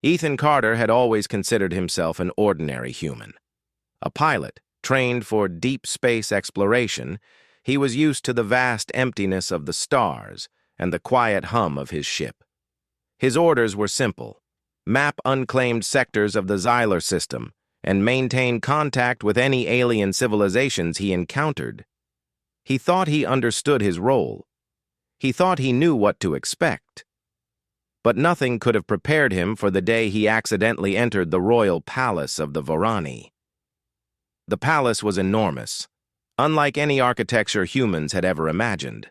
Ethan Carter had always considered himself an ordinary human. A pilot, trained for deep space exploration, he was used to the vast emptiness of the stars and the quiet hum of his ship. His orders were simple: map unclaimed sectors of the Xylar system and maintain contact with any alien civilizations he encountered. He thought he understood his role. He thought he knew what to expect. But nothing could have prepared him for the day he accidentally entered the royal palace of the Varani. The palace was enormous, unlike any architecture humans had ever imagined.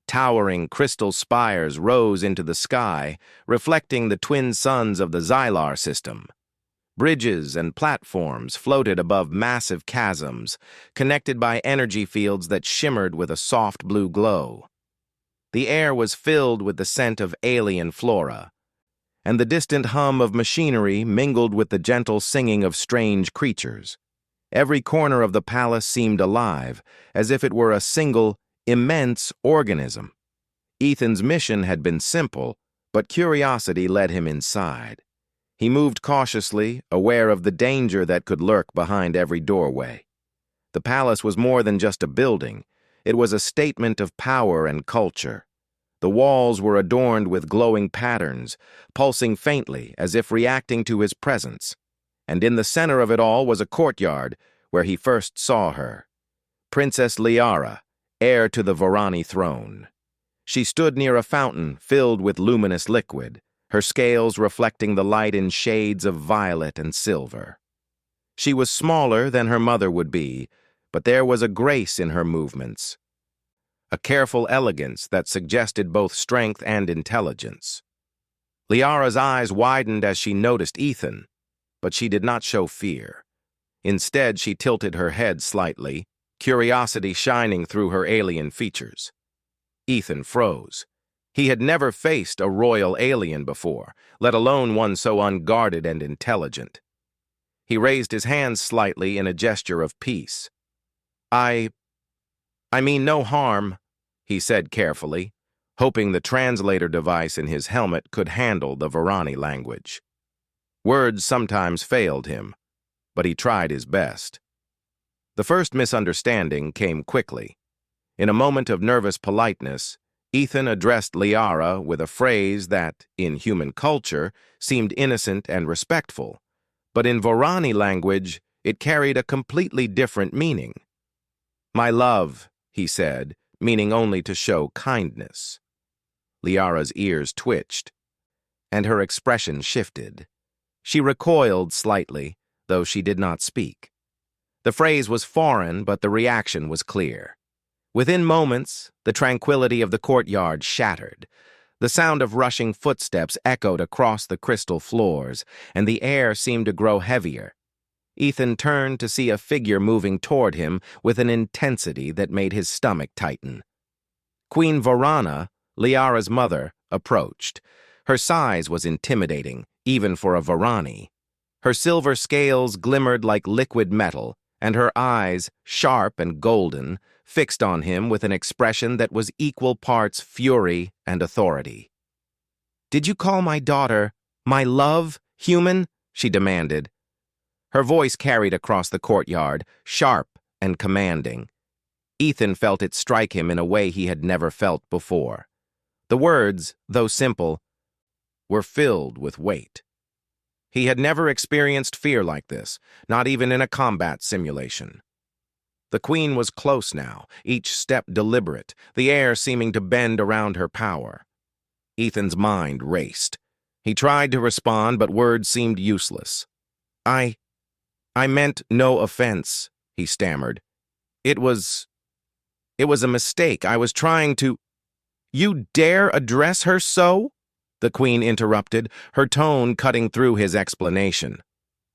Towering crystal spires rose into the sky, reflecting the twin suns of the Xylar system. Bridges and platforms floated above massive chasms, connected by energy fields that shimmered with a soft blue glow. The air was filled with the scent of alien flora, and the distant hum of machinery mingled with the gentle singing of strange creatures. Every corner of the palace seemed alive, as if it were a single, immense organism. Ethan's mission had been simple, but curiosity led him inside. He moved cautiously, aware of the danger that could lurk behind every doorway. The palace was more than just a building. It was a statement of power and culture. The walls were adorned with glowing patterns, pulsing faintly as if reacting to his presence. And in the center of it all was a courtyard where he first saw her. Princess Liara, heir to the Varani throne. She stood near a fountain filled with luminous liquid, her scales reflecting the light in shades of violet and silver. She was smaller than her mother would be, but there was a grace in her movements, a careful elegance that suggested both strength and intelligence. Liara's eyes widened as she noticed Ethan, but she did not show fear. Instead, she tilted her head slightly, curiosity shining through her alien features. Ethan froze. He had never faced a royal alien before, let alone one so unguarded and intelligent. He raised his hands slightly in a gesture of peace. I mean no harm, he said carefully, hoping the translator device in his helmet could handle the Varani language. Words sometimes failed him, but he tried his best. The first misunderstanding came quickly. In a moment of nervous politeness, Ethan addressed Liara with a phrase that, in human culture, seemed innocent and respectful, but in Varani language, it carried a completely different meaning. "My love," he said, meaning only to show kindness. Liara's ears twitched, and her expression shifted. She recoiled slightly, though she did not speak. The phrase was foreign, but the reaction was clear. Within moments, the tranquility of the courtyard shattered. The sound of rushing footsteps echoed across the crystal floors, and the air seemed to grow heavier. Ethan turned to see a figure moving toward him with an intensity that made his stomach tighten. Queen Varana, Liara's mother, approached. Her size was intimidating, even for a Varani. Her silver scales glimmered like liquid metal, and her eyes, sharp and golden, fixed on him with an expression that was equal parts fury and authority. "Did you call my daughter, my love, human?" she demanded. Her voice carried across the courtyard, sharp and commanding. Ethan felt it strike him in a way he had never felt before. The words, though simple, were filled with weight. He had never experienced fear like this, not even in a combat simulation. The queen was close now, each step deliberate, the air seeming to bend around her power. Ethan's mind raced. He tried to respond, but words seemed useless. I meant no offense," he stammered. It was a mistake. I was trying to—" "You dare address her so?" the queen interrupted, her tone cutting through his explanation.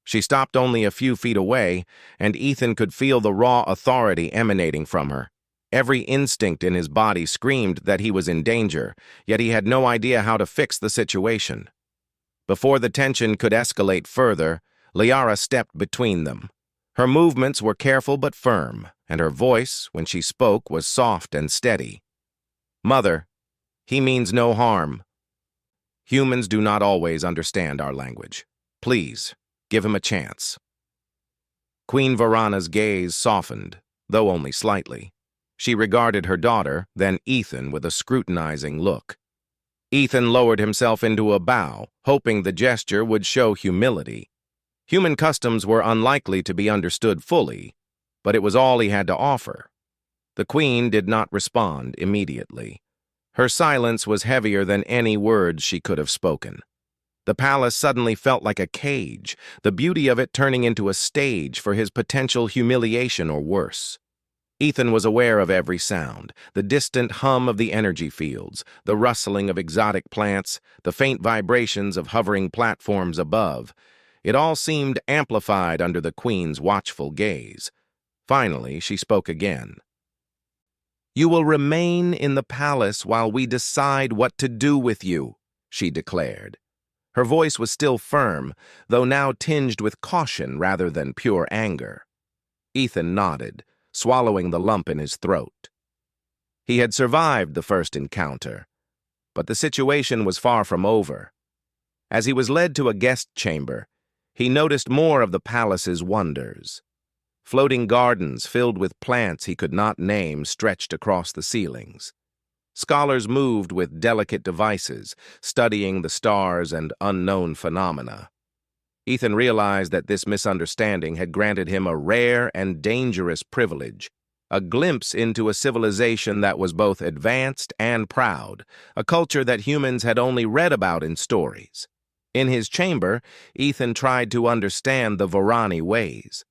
She stopped only a few feet away, and Ethan could feel the raw authority emanating from her. Every instinct in his body screamed that he was in danger, yet he had no idea how to fix the situation. Before the tension could escalate further, Liara stepped between them. Her movements were careful but firm, and her voice, when she spoke, was soft and steady. "Mother, he means no harm." Humans do not always understand our language. Please, give him a chance." Queen Varana's gaze softened, though only slightly. She regarded her daughter, then Ethan, with a scrutinizing look. Ethan lowered himself into a bow, hoping the gesture would show humility. Human customs were unlikely to be understood fully, but it was all he had to offer. The queen did not respond immediately. Her silence was heavier than any words she could have spoken. The palace suddenly felt like a cage, the beauty of it turning into a stage for his potential humiliation or worse. Ethan was aware of every sound, the distant hum of the energy fields, the rustling of exotic plants, the faint vibrations of hovering platforms above. It all seemed amplified under the queen's watchful gaze. Finally, she spoke again. "You will remain in the palace while we decide what to do with you," she declared. Her voice was still firm, though now tinged with caution rather than pure anger. Ethan nodded, swallowing the lump in his throat. He had survived the first encounter, but the situation was far from over. As he was led to a guest chamber, he noticed more of the palace's wonders. Floating gardens filled with plants he could not name stretched across the ceilings. Scholars moved with delicate devices, studying the stars and unknown phenomena. Ethan realized that this misunderstanding had granted him a rare and dangerous privilege, a glimpse into a civilization that was both advanced and proud, a culture that humans had only read about in stories. In his chamber, Ethan tried to understand the Varani ways.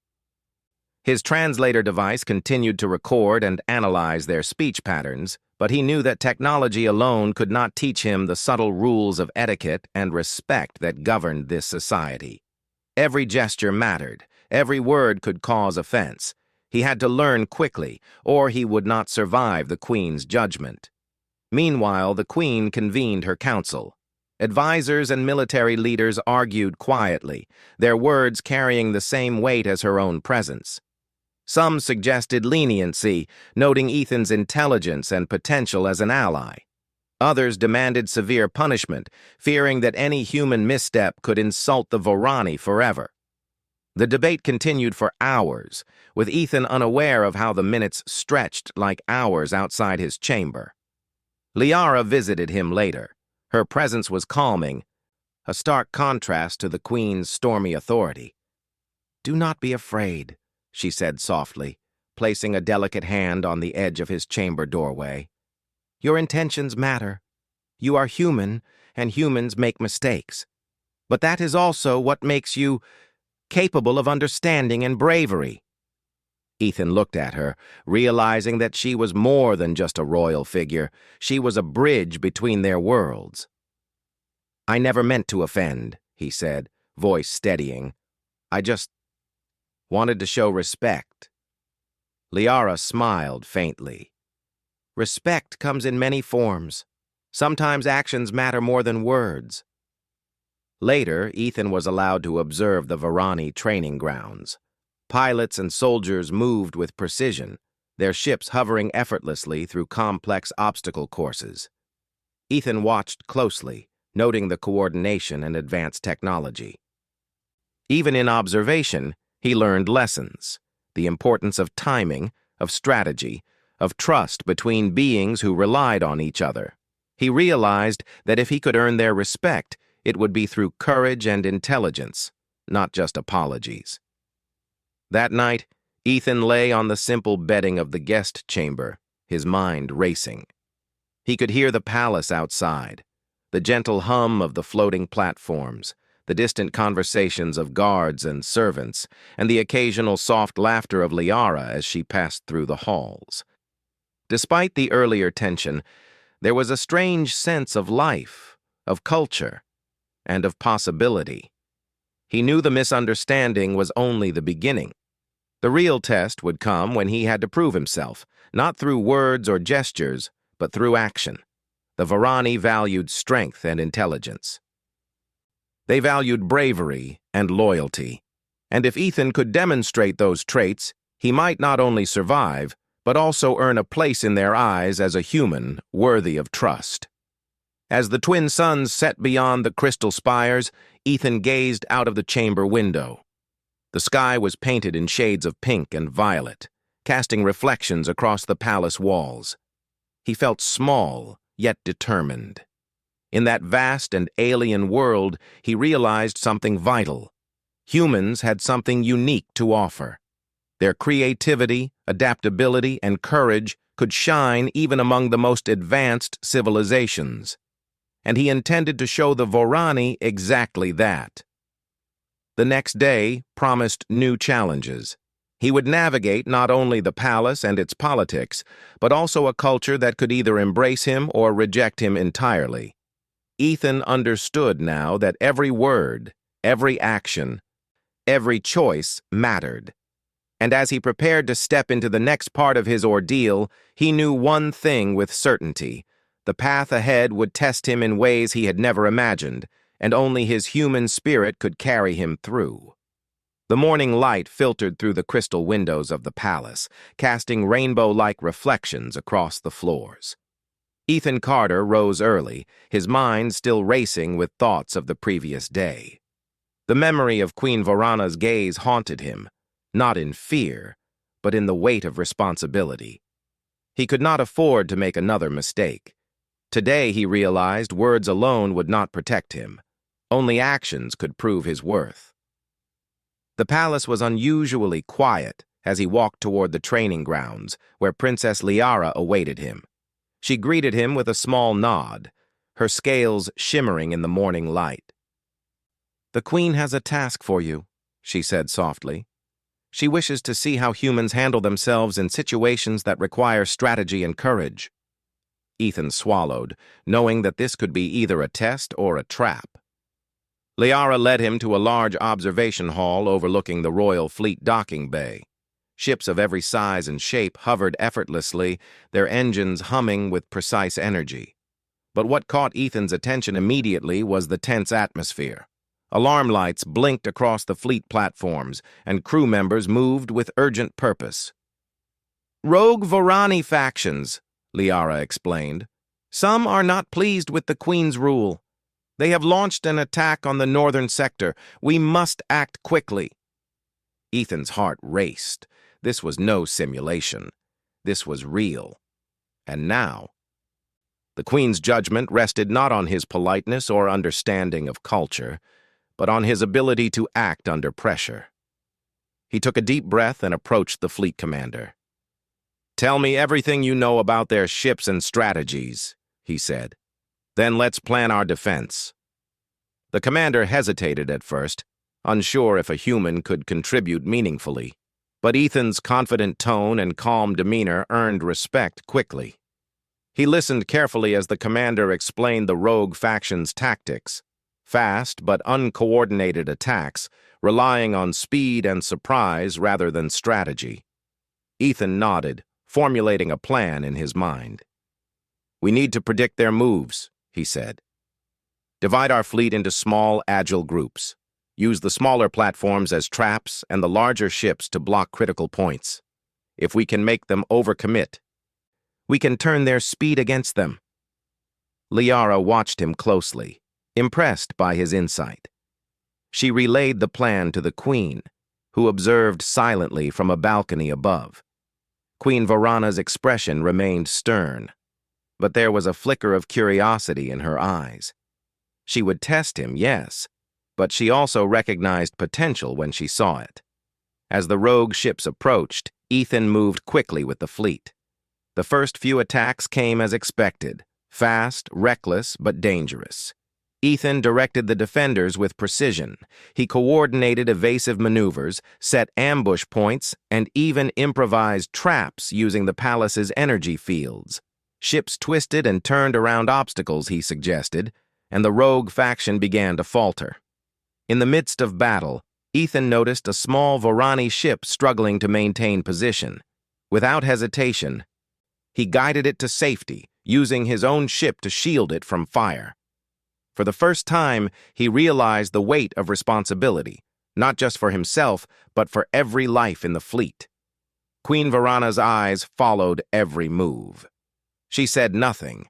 His translator device continued to record and analyze their speech patterns, but he knew that technology alone could not teach him the subtle rules of etiquette and respect that governed this society. Every gesture mattered. Every word could cause offense. He had to learn quickly, or he would not survive the queen's judgment. Meanwhile, the queen convened her council. Advisors and military leaders argued quietly, their words carrying the same weight as her own presence. Some suggested leniency, noting Ethan's intelligence and potential as an ally. Others demanded severe punishment, fearing that any human misstep could insult the Varani forever. The debate continued for hours, with Ethan unaware of how the minutes stretched like hours outside his chamber. Liara visited him later. Her presence was calming, a stark contrast to the queen's stormy authority. "Do not be afraid," she said softly, placing a delicate hand on the edge of his chamber doorway. "Your intentions matter. You are human, and humans make mistakes. But that is also what makes you capable of understanding and bravery." Ethan looked at her, realizing that she was more than just a royal figure. She was a bridge between their worlds. "I never meant to offend," he said, voice steadying. "I just wanted to show respect." Liara smiled faintly. "Respect comes in many forms. Sometimes actions matter more than words." Later, Ethan was allowed to observe the Varani training grounds. Pilots and soldiers moved with precision, their ships hovering effortlessly through complex obstacle courses. Ethan watched closely, noting the coordination and advanced technology. Even in observation, he learned lessons: the importance of timing, of strategy, of trust between beings who relied on each other. He realized that if he could earn their respect, it would be through courage and intelligence, not just apologies. That night, Ethan lay on the simple bedding of the guest chamber, his mind racing. He could hear the palace outside, the gentle hum of the floating platforms, the distant conversations of guards and servants, and the occasional soft laughter of Liara as she passed through the halls. Despite the earlier tension, there was a strange sense of life, of culture, and of possibility. He knew the misunderstanding was only the beginning. The real test would come when he had to prove himself, not through words or gestures, but through action. The Varani valued strength and intelligence. They valued bravery and loyalty. And if Ethan could demonstrate those traits, he might not only survive, but also earn a place in their eyes as a human worthy of trust. As the twin suns set beyond the crystal spires, Ethan gazed out of the chamber window. The sky was painted in shades of pink and violet, casting reflections across the palace walls. He felt small, yet determined. In that vast and alien world, he realized something vital. Humans had something unique to offer. Their creativity, adaptability, and courage could shine even among the most advanced civilizations. And he intended to show the Vorani exactly that. The next day promised new challenges. He would navigate not only the palace and its politics, but also a culture that could either embrace him or reject him entirely. Ethan understood now that every word, every action, every choice mattered. And as he prepared to step into the next part of his ordeal, he knew one thing with certainty. The path ahead would test him in ways he had never imagined, and only his human spirit could carry him through. The morning light filtered through the crystal windows of the palace, casting rainbow-like reflections across the floors. Ethan Carter rose early, his mind still racing with thoughts of the previous day. The memory of Queen Vorana's gaze haunted him, not in fear, but in the weight of responsibility. He could not afford to make another mistake. Today, he realized, words alone would not protect him. Only actions could prove his worth. The palace was unusually quiet as he walked toward the training grounds, where Princess Liara awaited him. She greeted him with a small nod, her scales shimmering in the morning light. "The Queen has a task for you," she said softly. "She wishes to see how humans handle themselves in situations that require strategy and courage." Ethan swallowed, knowing that this could be either a test or a trap. Liara led him to a large observation hall overlooking the Royal Fleet docking bay. Ships of every size and shape hovered effortlessly, their engines humming with precise energy. But what caught Ethan's attention immediately was the tense atmosphere. Alarm lights blinked across the fleet platforms, and crew members moved with urgent purpose. "Rogue Vorani factions," Liara explained. "Some are not pleased with the Queen's rule. They have launched an attack on the northern sector. We must act quickly." Ethan's heart raced. This was no simulation. This was real. And now, the Queen's judgment rested not on his politeness or understanding of culture, but on his ability to act under pressure. He took a deep breath and approached the fleet commander. "Tell me everything you know about their ships and strategies," he said. "Then let's plan our defense." The commander hesitated at first, unsure if a human could contribute meaningfully, but Ethan's confident tone and calm demeanor earned respect quickly. He listened carefully as the commander explained the rogue faction's tactics: fast but uncoordinated attacks, relying on speed and surprise rather than strategy. Ethan nodded, formulating a plan in his mind. "We need to predict their moves," he said. "Divide our fleet into small, agile groups. Use the smaller platforms as traps and the larger ships to block critical points. If we can make them overcommit, we can turn their speed against them." Liara watched him closely, impressed by his insight. She relayed the plan to the Queen, who observed silently from a balcony above. Queen Vorana's expression remained stern, but there was a flicker of curiosity in her eyes. She would test him, yes, but she also recognized potential when she saw it. As the rogue ships approached, Ethan moved quickly with the fleet. The first few attacks came as expected, fast, reckless, but dangerous. Ethan directed the defenders with precision. He coordinated evasive maneuvers, set ambush points, and even improvised traps using the palace's energy fields. Ships twisted and turned around obstacles, he suggested, and the rogue faction began to falter. In the midst of battle, Ethan noticed a small Vorani ship struggling to maintain position. Without hesitation, he guided it to safety, using his own ship to shield it from fire. For the first time, he realized the weight of responsibility, not just for himself, but for every life in the fleet. Queen Vorana's eyes followed every move. She said nothing,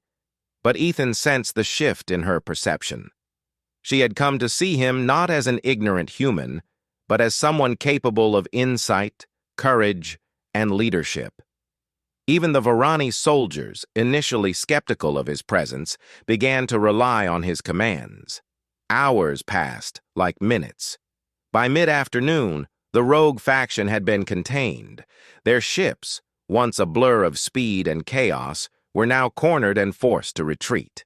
but Ethan sensed the shift in her perception. She had come to see him not as an ignorant human, but as someone capable of insight, courage, and leadership. Even the Varani soldiers, initially skeptical of his presence, began to rely on his commands. Hours passed, like minutes. By mid-afternoon, the rogue faction had been contained. Their ships, once a blur of speed and chaos, were now cornered and forced to retreat.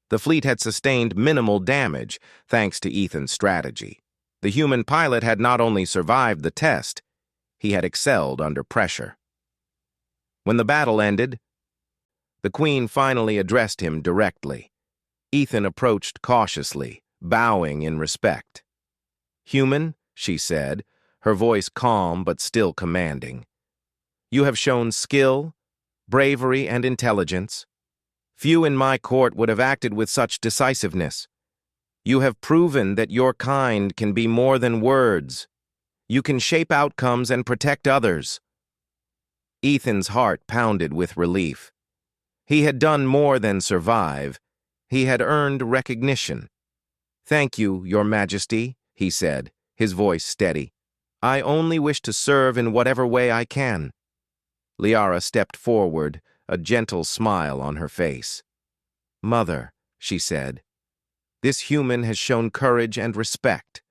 The fleet had sustained minimal damage, thanks to Ethan's strategy. The human pilot had not only survived the test, he had excelled under pressure. When the battle ended, the Queen finally addressed him directly. Ethan approached cautiously, bowing in respect. "Human," she said, her voice calm but still commanding. "You have shown skill, bravery, and intelligence. Few in my court would have acted with such decisiveness. You have proven that your kind can be more than words. You can shape outcomes and protect others." Ethan's heart pounded with relief. He had done more than survive. He had earned recognition. "Thank you, Your Majesty," he said, his voice steady. "I only wish to serve in whatever way I can." Liara stepped forward, a gentle smile on her face. "Mother," she said, "this human has shown courage and respect.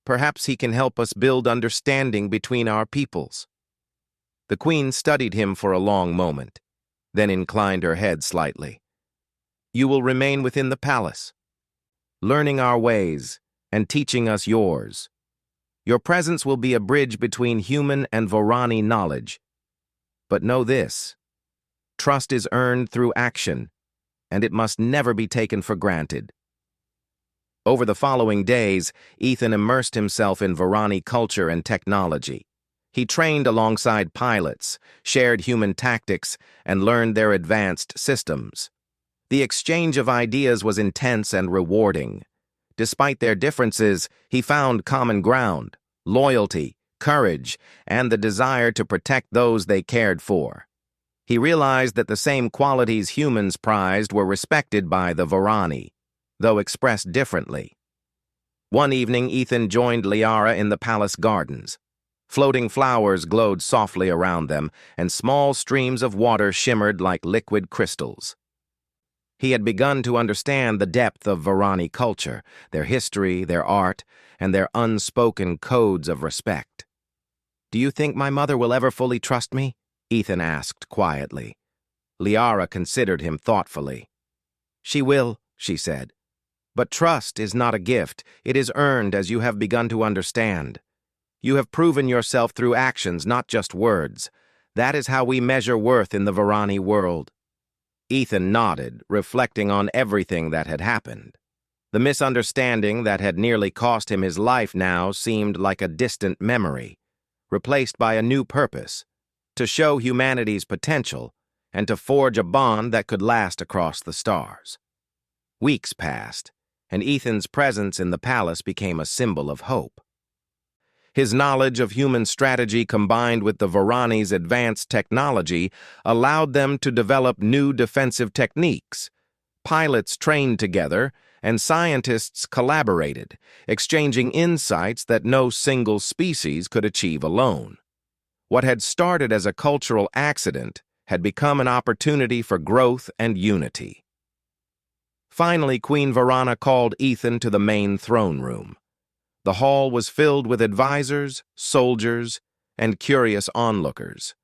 Perhaps he can help us build understanding between our peoples." The Queen studied him for a long moment, then inclined her head slightly. "You will remain within the palace, learning our ways and teaching us yours. Your presence will be a bridge between human and Varani knowledge. But know this: trust is earned through action, and it must never be taken for granted." Over the following days, Ethan immersed himself in Varani culture and technology. He trained alongside pilots, shared human tactics, and learned their advanced systems. The exchange of ideas was intense and rewarding. Despite their differences, he found common ground: loyalty, courage, and the desire to protect those they cared for. He realized that the same qualities humans prized were respected by the Varani, though expressed differently. One evening, Ethan joined Liara in the palace gardens. Floating flowers glowed softly around them, and small streams of water shimmered like liquid crystals. He had begun to understand the depth of Varani culture, their history, their art, and their unspoken codes of respect. "Do you think my mother will ever fully trust me?" Ethan asked quietly. Liara considered him thoughtfully. "She will," she said. "But trust is not a gift. It is earned, as you have begun to understand. You have proven yourself through actions, not just words. That is how we measure worth in the Varani world." Ethan nodded, reflecting on everything that had happened. The misunderstanding that had nearly cost him his life now seemed like a distant memory, replaced by a new purpose: to show humanity's potential and to forge a bond that could last across the stars. Weeks passed, and Ethan's presence in the palace became a symbol of hope. His knowledge of human strategy combined with the Varani's advanced technology allowed them to develop new defensive techniques. Pilots trained together, and scientists collaborated, exchanging insights that no single species could achieve alone. What had started as a cultural accident had become an opportunity for growth and unity. Finally, Queen Varana called Ethan to the main throne room. The hall was filled with advisors, soldiers, and curious onlookers.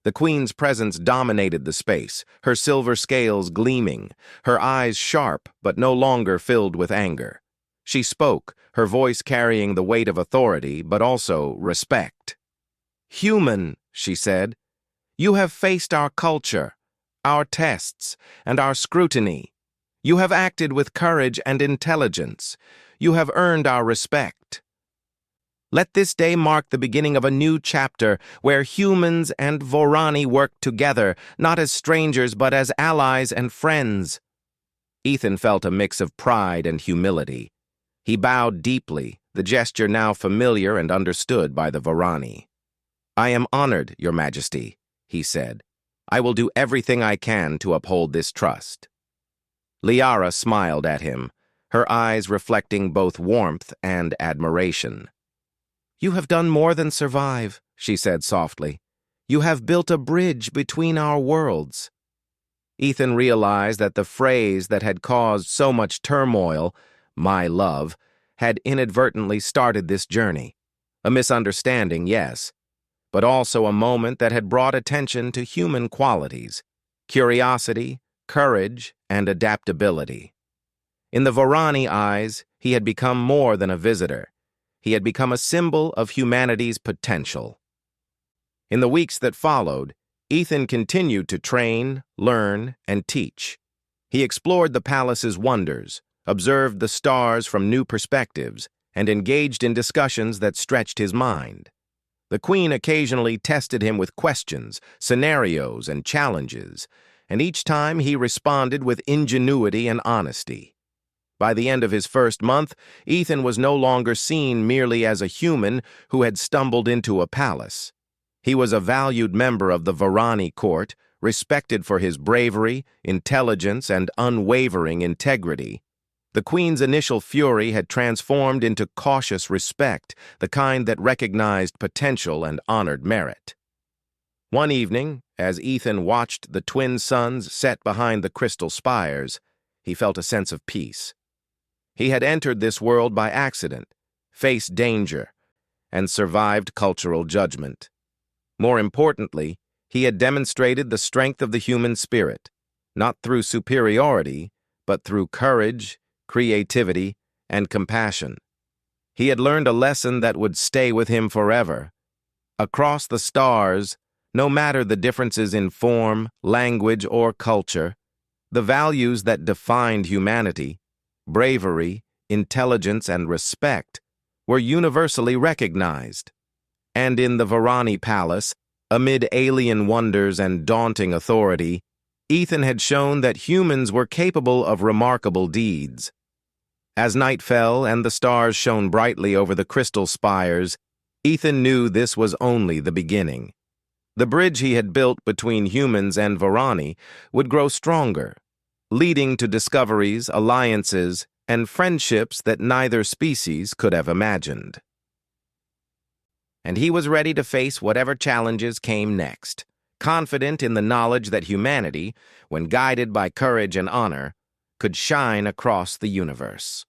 The Queen's presence dominated the space, her silver scales gleaming, her eyes sharp but no longer filled with anger. She spoke, her voice carrying the weight of authority but also respect. "Human," she said, "you have faced our culture, our tests, and our scrutiny. You have acted with courage and intelligence. You have earned our respect. Let this day mark the beginning of a new chapter where humans and Varani work together, not as strangers but as allies and friends." Ethan felt a mix of pride and humility. He bowed deeply, the gesture now familiar and understood by the Varani. "I am honored, Your Majesty," he said. "I will do everything I can to uphold this trust." Liara smiled at him, her eyes reflecting both warmth and admiration. "You have done more than survive," she said softly. "You have built a bridge between our worlds." Ethan realized that the phrase that had caused so much turmoil, "my love," had inadvertently started this journey. A misunderstanding, yes, but also a moment that had brought attention to human qualities, curiosity, courage, and adaptability. In the Varani eyes, he had become more than a visitor. He had become a symbol of humanity's potential. In the weeks that followed, Ethan continued to train, learn, and teach. He explored the palace's wonders, observed the stars from new perspectives, and engaged in discussions that stretched his mind. The Queen occasionally tested him with questions, scenarios, and challenges, and each time he responded with ingenuity and honesty. By the end of his first month, Ethan was no longer seen merely as a human who had stumbled into a palace. He was a valued member of the Varani court, respected for his bravery, intelligence, and unwavering integrity. The Queen's initial fury had transformed into cautious respect, the kind that recognized potential and honored merit. One evening, as Ethan watched the twin suns set behind the crystal spires, he felt a sense of peace. He had entered this world by accident, faced danger, and survived cultural judgment. More importantly, he had demonstrated the strength of the human spirit, not through superiority, but through courage, creativity, and compassion. He had learned a lesson that would stay with him forever. Across the stars, no matter the differences in form, language, or culture, the values that defined humanity, bravery, intelligence, and respect, were universally recognized. And in the Varani Palace, amid alien wonders and daunting authority, Ethan had shown that humans were capable of remarkable deeds. As night fell and the stars shone brightly over the crystal spires, Ethan knew this was only the beginning. The bridge he had built between humans and Varani would grow stronger, leading to discoveries, alliances, and friendships that neither species could have imagined. And he was ready to face whatever challenges came next, confident in the knowledge that humanity, when guided by courage and honor, could shine across the universe.